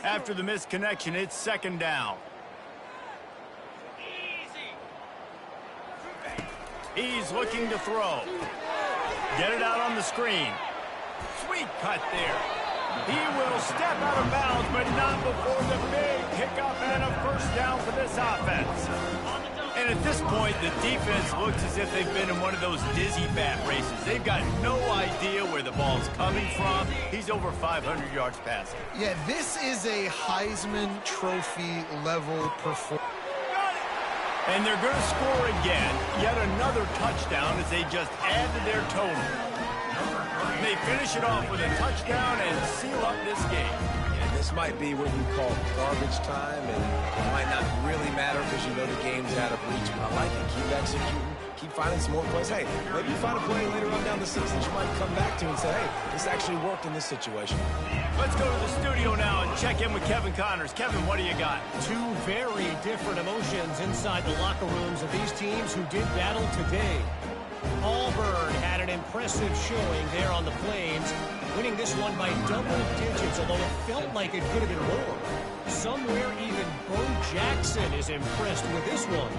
After the missed connection, it's 2nd down. He's looking to throw. Get it out on the screen. Sweet cut there. He will step out of bounds, but not before the big kickoff and a 1st down for this offense. And at this point, the defense looks as if they've been in one of those dizzy bat races. They've got no idea where the ball's coming from. He's over 500 yards passing. Yeah, this is a Heisman Trophy level performance. And they're going to score again. Yet another touchdown as they just add to their total. They finish it off with a touchdown and seal up this game. And this might be what you call garbage time, and it might not really matter because you know the game's out of reach. But I like it. Keep executing. Keep finding some more plays. Hey, maybe you find a play later on down the season that you might come back to and say, hey, this actually worked in this situation. Let's go to the studio now and check in with Kevin Connors. Kevin, what do you got? Two very different emotions inside the locker rooms of these teams who did battle today. Auburn had an impressive showing there on the Plains, winning this one by double digits, although it felt like it could have been more. Somewhere even Bo Jackson is impressed with this one.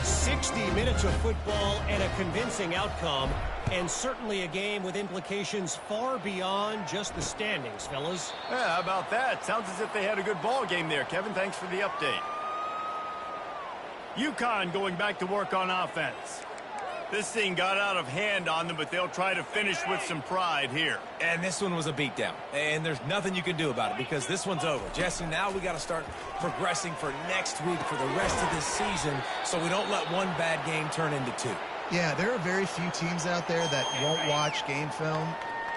60 minutes of football and a convincing outcome, and certainly a game with implications far beyond just the standings, fellas. Yeah, how about that? Sounds as if they had a good ball game there, Kevin. Thanks for the update. UConn going back to work on offense. This thing got out of hand on them, but they'll try to finish with some pride here. And this one was a beatdown. And there's nothing you can do about it because this one's over. Jesse, now we got to start progressing for next week for the rest of this season so we don't let one bad game turn into two. Yeah, there are very few teams out there that won't watch game film,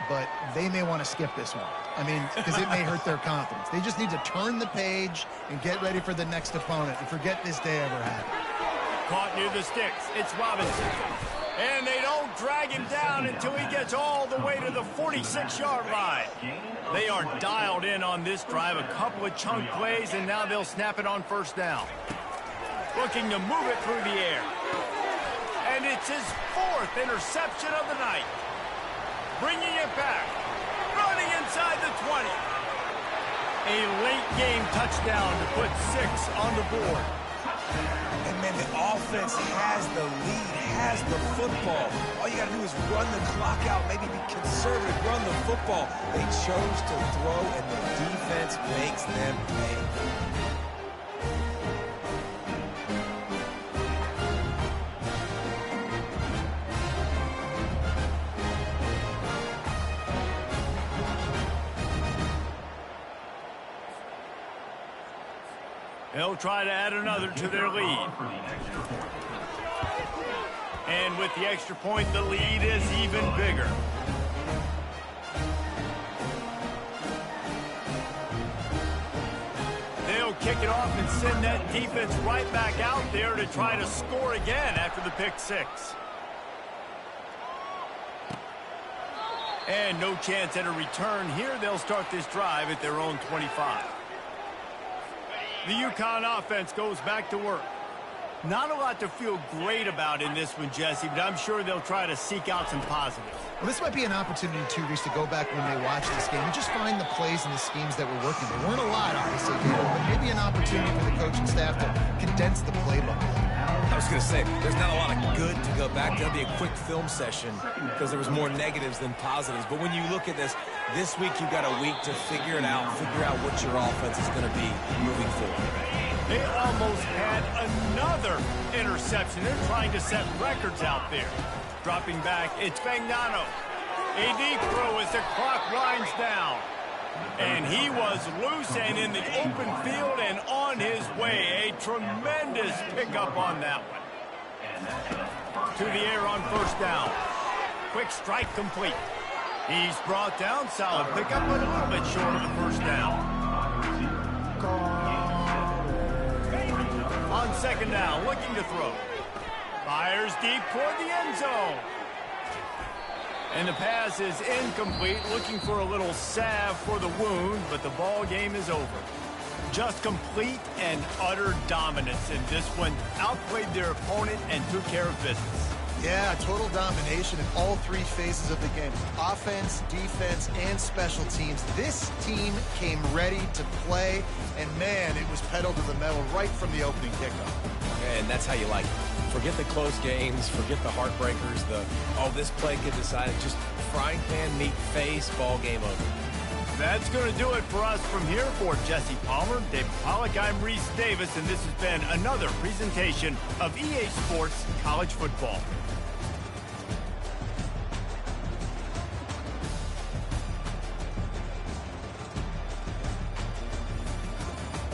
but they may want to skip this one. I mean, because it may hurt their confidence. They just need to turn the page and get ready for the next opponent and forget this day ever happened. Caught near the sticks. It's Robinson. And they don't drag him down until he gets all the way to the 46-yard line. They are dialed in on this drive. A couple of chunk plays, and now they'll snap it on 1st down. Looking to move it through the air. And it's his 4th interception of the night. Bringing it back. Running inside the 20. A late game touchdown to put 6 on the board. And, man, the offense has the lead, has the football. All you got to do is run the clock out, maybe be conservative, run the football. They chose to throw, and the defense makes them pay. They'll try to add another to their lead. And with the extra point, the lead is even bigger. They'll kick it off and send that defense right back out there to try to score again after the pick six. And no chance at a return here. They'll start this drive at their own 25. The UConn offense goes back to work. Not a lot to feel great about in this one, Jesse, but I'm sure they'll try to seek out some positives. Well, this might be an opportunity, too, Reese, to go back when they watch this game and just find the plays and the schemes that were working. There weren't a lot, obviously, but maybe an opportunity for the coaching staff to condense the playbook. I was going to say, there's not a lot of good to go back. That'll be a quick film session because there was more negatives than positives. But when you look at this week you've got a week to figure it out, figure out what your offense is going to be moving forward. They almost had another interception. They're trying to set records out there. Dropping back, it's Fagnano. A deep throw as the clock winds down. And he was loose and in the open field and on his way. A tremendous pickup on that one. To the air on first down. Quick strike complete. He's brought down. Solid pickup, but a little bit short of the first down. On second down, looking to throw. Fires deep toward the end zone. And the pass is incomplete, looking for a little salve for the wound, but the ball game is over. Just complete and utter dominance in this one. Outplayed their opponent and took care of business. Yeah, total domination in all three phases of the game. Offense, defense, and special teams. This team came ready to play, and man, it was pedal to the metal right from the opening kickoff. And that's how you like it. Forget the close games, forget the heartbreakers, this play could decide it. Just frying pan, meat face, ball game over. That's going to do it for us from here. For Jesse Palmer, David Pollack, I'm Reese Davis, and this has been another presentation of EA Sports College Football.